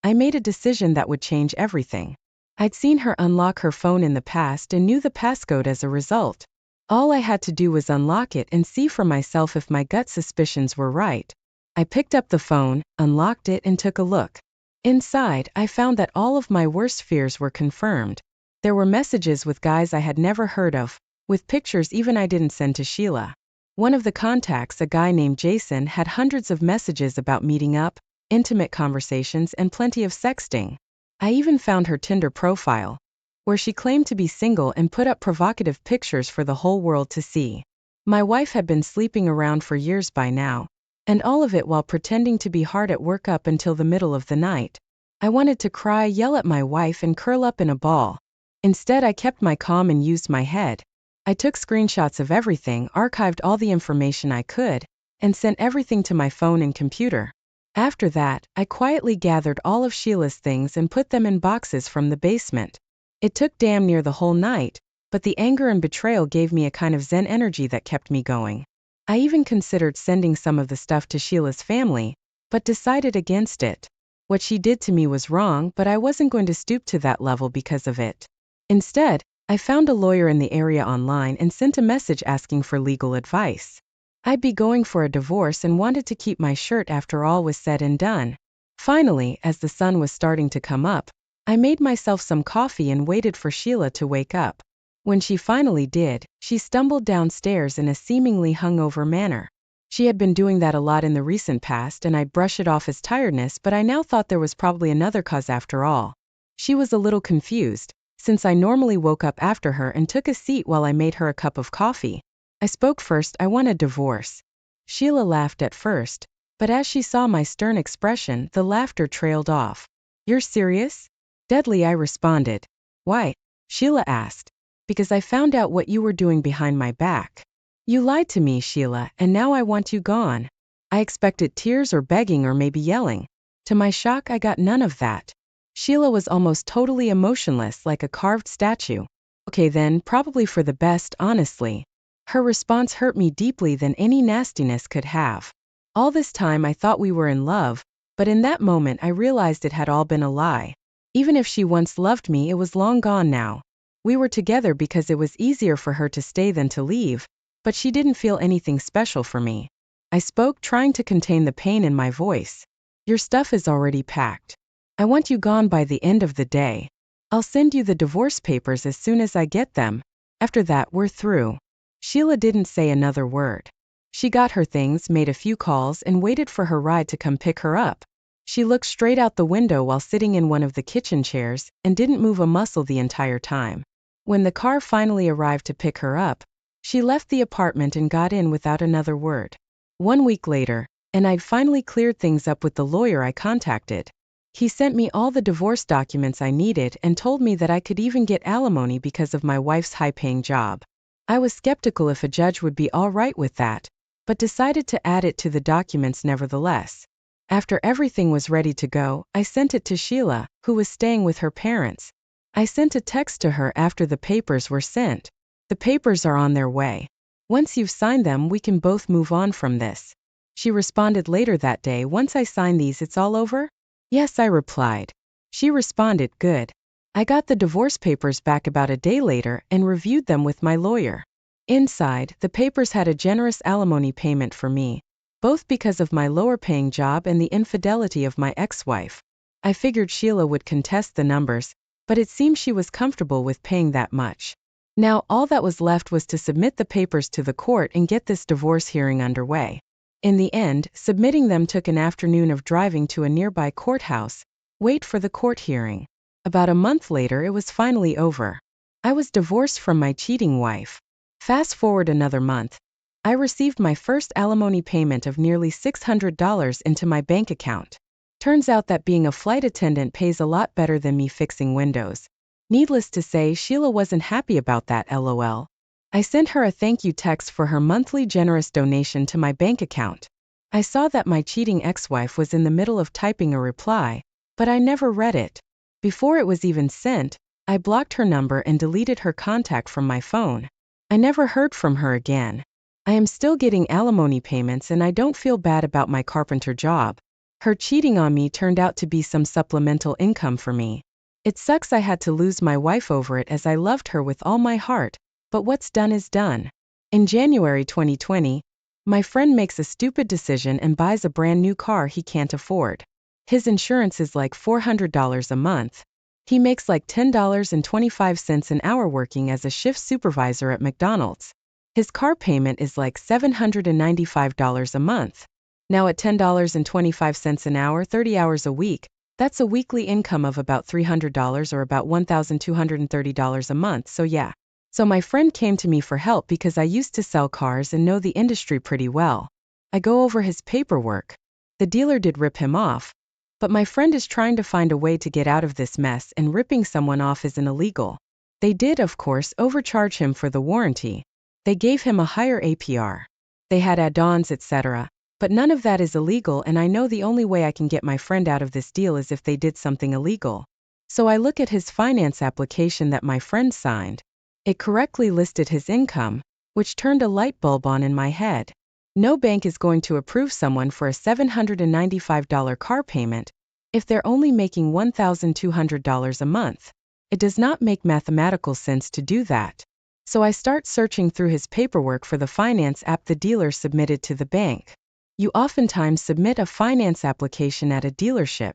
I made a decision that would change everything. I'd seen her unlock her phone in the past and knew the passcode as a result. All I had to do was unlock it and see for myself if my gut suspicions were right. I picked up the phone, unlocked it, and took a look. Inside, I found that all of my worst fears were confirmed. There were messages with guys I had never heard of, with pictures even I didn't send to Sheila. One of the contacts, a guy named Jason, had hundreds of messages about meeting up, intimate conversations, and plenty of sexting. I even found her Tinder profile, where she claimed to be single and put up provocative pictures for the whole world to see. My wife had been sleeping around for years by now, and all of it while pretending to be hard at work up until the middle of the night. I wanted to cry, yell at my wife, and curl up in a ball. Instead, I kept my calm and used my head. I took screenshots of everything, archived all the information I could, and sent everything to my phone and computer. After that, I quietly gathered all of Sheila's things and put them in boxes from the basement. It took damn near the whole night, but the anger and betrayal gave me a kind of zen energy that kept me going. I even considered sending some of the stuff to Sheila's family, but decided against it. What she did to me was wrong, but I wasn't going to stoop to that level because of it. Instead, I found a lawyer in the area online and sent a message asking for legal advice. I'd be going for a divorce and wanted to keep my shirt after all was said and done. Finally, as the sun was starting to come up, I made myself some coffee and waited for Sheila to wake up. When she finally did, she stumbled downstairs in a seemingly hungover manner. She had been doing that a lot in the recent past, and I'd brush it off as tiredness, but I now thought there was probably another cause after all. She was a little confused, since I normally woke up after her and took a seat while I made her a cup of coffee. I spoke first. I want a divorce. Sheila laughed at first, but as she saw my stern expression, the laughter trailed off. You're serious? Deadly, I responded. Why? Sheila asked. Because I found out what you were doing behind my back. You lied to me, Sheila, and now I want you gone. I expected tears or begging or maybe yelling. To my shock, I got none of that. Sheila was almost totally emotionless, like a carved statue. Okay then, probably for the best, honestly. Her response hurt me deeply than any nastiness could have. All this time I thought we were in love, but in that moment I realized it had all been a lie. Even if she once loved me, it was long gone now. We were together because it was easier for her to stay than to leave, but she didn't feel anything special for me. I spoke, trying to contain the pain in my voice. Your stuff is already packed. I want you gone by the end of the day. I'll send you the divorce papers as soon as I get them. After that, we're through. Sheila didn't say another word. She got her things, made a few calls, and waited for her ride to come pick her up. She looked straight out the window while sitting in one of the kitchen chairs, and didn't move a muscle the entire time. When the car finally arrived to pick her up, she left the apartment and got in without another word. 1 week later, and I'd finally cleared things up with the lawyer I contacted. He sent me all the divorce documents I needed and told me that I could even get alimony because of my wife's high-paying job. I was skeptical if a judge would be all right with that, but decided to add it to the documents nevertheless. After everything was ready to go, I sent it to Sheila, who was staying with her parents. I sent a text to her after the papers were sent. The papers are on their way. Once you've signed them, we can both move on from this. She responded later that day. Once I sign these, it's all over? Yes, I replied. She responded, good. I got the divorce papers back about a day later and reviewed them with my lawyer. Inside, the papers had a generous alimony payment for me, both because of my lower paying job and the infidelity of my ex-wife. I figured Sheila would contest the numbers, but it seemed she was comfortable with paying that much. Now, all that was left was to submit the papers to the court and get this divorce hearing underway. In the end, submitting them took an afternoon of driving to a nearby courthouse, wait for the court hearing. About a month later, it was finally over. I was divorced from my cheating wife. Fast forward another month. I received my first alimony payment of nearly $600 into my bank account. Turns out that being a flight attendant pays a lot better than me fixing windows. Needless to say, Sheila wasn't happy about that, lol. I sent her a thank you text for her monthly generous donation to my bank account. I saw that my cheating ex-wife was in the middle of typing a reply, but I never read it. Before it was even sent, I blocked her number and deleted her contact from my phone. I never heard from her again. I am still getting alimony payments and I don't feel bad about my carpenter job. Her cheating on me turned out to be some supplemental income for me. It sucks I had to lose my wife over it as I loved her with all my heart, but what's done is done. In January 2020, my friend makes a stupid decision and buys a brand new car he can't afford. His insurance is like $400 a month. He makes like $10.25 an hour working as a shift supervisor at McDonald's. His car payment is like $795 a month. Now at $10.25 an hour, 30 hours a week, that's a weekly income of about $300 or about $1,230 a month, so yeah. So my friend came to me for help because I used to sell cars and know the industry pretty well. I go over his paperwork. The dealer did rip him off, but my friend is trying to find a way to get out of this mess, and ripping someone off isn't illegal. They did, of course, overcharge him for the warranty. They gave him a higher APR. They had add-ons, etc. But none of that is illegal, and I know the only way I can get my friend out of this deal is if they did something illegal. So I look at his finance application that my friend signed. It correctly listed his income, which turned a light bulb on in my head. No bank is going to approve someone for a $795 car payment if they're only making $1,200 a month. It does not make mathematical sense to do that. So I start searching through his paperwork for the finance app the dealer submitted to the bank. You oftentimes submit a finance application at a dealership.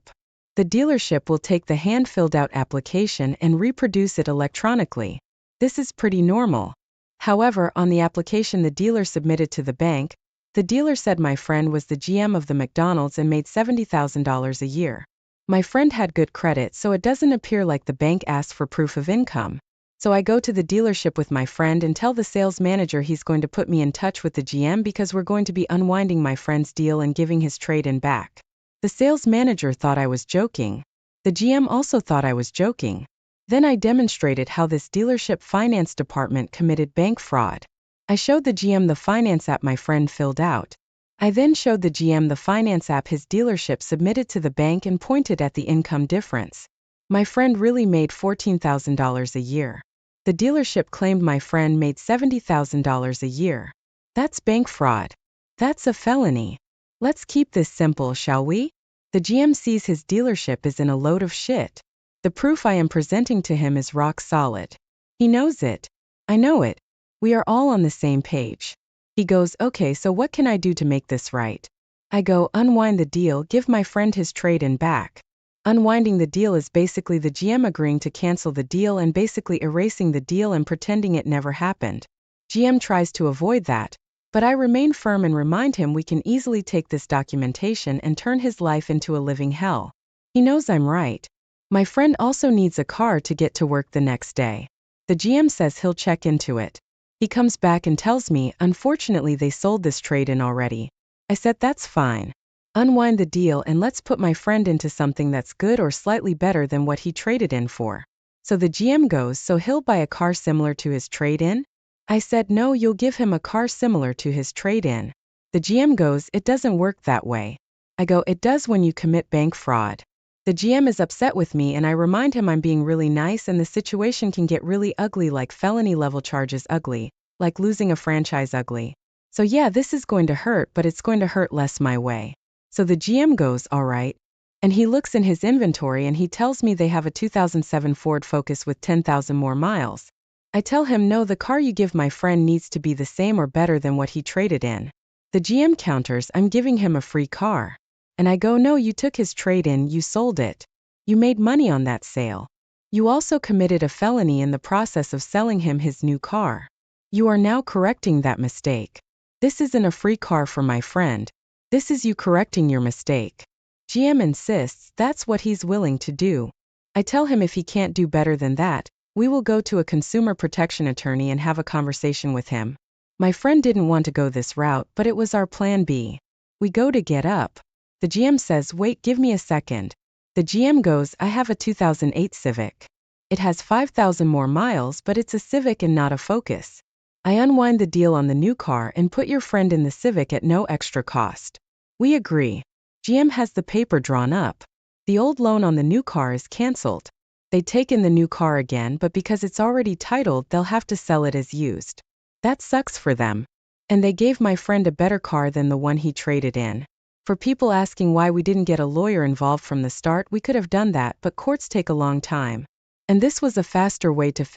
The dealership will take the hand-filled out application and reproduce it electronically. This is pretty normal. However, on the application the dealer submitted to the bank, the dealer said my friend was the GM of the McDonald's and made $70,000 a year. My friend had good credit, so it doesn't appear like the bank asked for proof of income. So I go to the dealership with my friend and tell the sales manager he's going to put me in touch with the GM because we're going to be unwinding my friend's deal and giving his trade-in back. The sales manager thought I was joking. The GM also thought I was joking. Then I demonstrated how this dealership finance department committed bank fraud. I showed the GM the finance app my friend filled out. I then showed the GM the finance app his dealership submitted to the bank and pointed at the income difference. My friend really made $14,000 a year. The dealership claimed my friend made $70,000 a year. That's bank fraud. That's a felony. Let's keep this simple, shall we? The GM sees his dealership is in a load of shit. The proof I am presenting to him is rock solid. He knows it. I know it. We are all on the same page. He goes, okay, so what can I do to make this right? I go, unwind the deal, give my friend his trade-in back. Unwinding the deal is basically the GM agreeing to cancel the deal and basically erasing the deal and pretending it never happened. GM tries to avoid that, but I remain firm and remind him we can easily take this documentation and turn his life into a living hell. He knows I'm right. My friend also needs a car to get to work the next day. The GM says he'll check into it. He comes back and tells me, unfortunately they sold this trade-in already. I said that's fine. Unwind the deal and let's put my friend into something that's good or slightly better than what he traded in for. So the GM goes, so he'll buy a car similar to his trade-in? I said no, you'll give him a car similar to his trade-in. The GM goes, it doesn't work that way. I go, it does when you commit bank fraud. The GM is upset with me and I remind him I'm being really nice and the situation can get really ugly, like felony level charges ugly, like losing a franchise ugly. So yeah, this is going to hurt, but it's going to hurt less my way. So the GM goes, all right. And he looks in his inventory and he tells me they have a 2007 Ford Focus with 10,000 more miles. I tell him no, the car you give my friend needs to be the same or better than what he traded in. The GM counters, I'm giving him a free car. And I go, no, you took his trade-in, you sold it. You made money on that sale. You also committed a felony in the process of selling him his new car. You are now correcting that mistake. This isn't a free car for my friend. This is you correcting your mistake. GM insists that's what he's willing to do. I tell him if he can't do better than that, we will go to a consumer protection attorney and have a conversation with him. My friend didn't want to go this route, but it was our plan B. We go to get up. The GM says, wait, give me a second. The GM goes, I have a 2008 Civic. It has 5,000 more miles, but it's a Civic and not a Focus. I unwind the deal on the new car and put your friend in the Civic at no extra cost. We agree. GM has the paper drawn up. The old loan on the new car is canceled. They take in the new car again, but because it's already titled, they'll have to sell it as used. That sucks for them. And they gave my friend a better car than the one he traded in. For people asking why we didn't get a lawyer involved from the start, we could have done that, but courts take a long time. And this was a faster way to fix